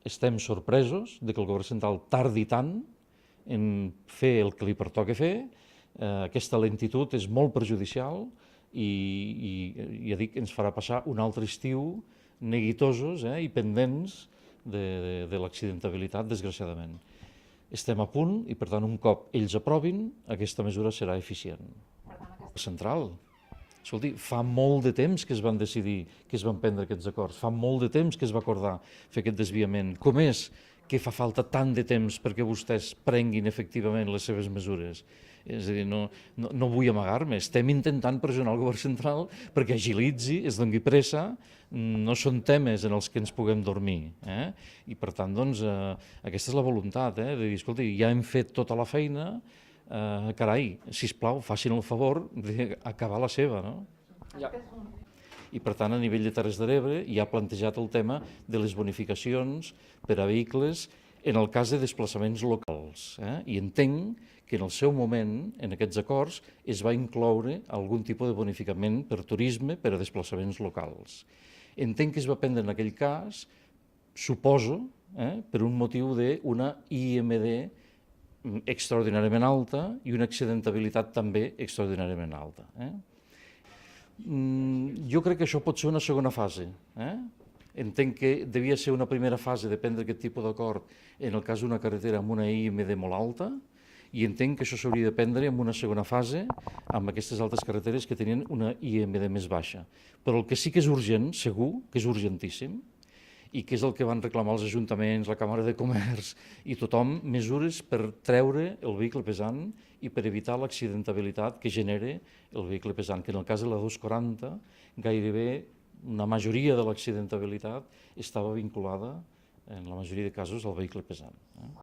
estem sorpresos de que el govern central tardi tant en fer el que li pertoca fer. Aquesta lentitud és molt perjudicial i ja dic, ens farà passar un altre estiu neguitosos i pendents de l'accidentabilitat, desgraciadament. Estem a punt i, per tant, un cop ells aprovin, aquesta mesura serà eficient. Central. Escolti, fa molt de temps que es van decidir, que es van prendre aquests acords, fa molt de temps que es va acordar fer aquest desviament. Com és que fa falta tant de temps perquè vostès prenguin efectivament les seves mesures? És a dir, no vull amagar-me, estem intentant pressionar el govern central perquè agilitzi, es doni pressa, no són temes en els que ens puguem dormir. I per tant, doncs, aquesta és la voluntat, de dir, escolti, ja hem fet tota la feina, carai, sisplau, facin el favor d'acabar la seva, no? I per tant, a nivell de Terres de l'Ebre ja ha plantejat el tema de les bonificacions per a vehicles en el cas de desplaçaments locals. I entenc que en el seu moment, en aquests acords, es va incloure algun tipus de bonificament per turisme per a desplaçaments locals. Entenc que es va prendre en aquell cas, suposo, per un motiu d'una IMD extraordinàriament alta i una accidentabilitat també extraordinàriament alta. Jo crec que això pot ser una segona fase. Entenc que devia ser una primera fase de prendre aquest tipus d'acord en el cas d'una carretera amb una IMD molt alta, i entenc que això s'hauria de prendre en una segona fase amb aquestes altres carreteres que tenien una IMD més baixa. Però el que sí que és urgent, segur, que és urgentíssim, i que és el que van reclamar els ajuntaments, la Càmera de Comerç i tothom, mesures per treure el vehicle pesant i per evitar l'accidentabilitat que genera el vehicle pesant, que en el cas de la 240 gairebé una majoria de l'accidentabilitat estava vinculada, en la majoria de casos, al vehicle pesant.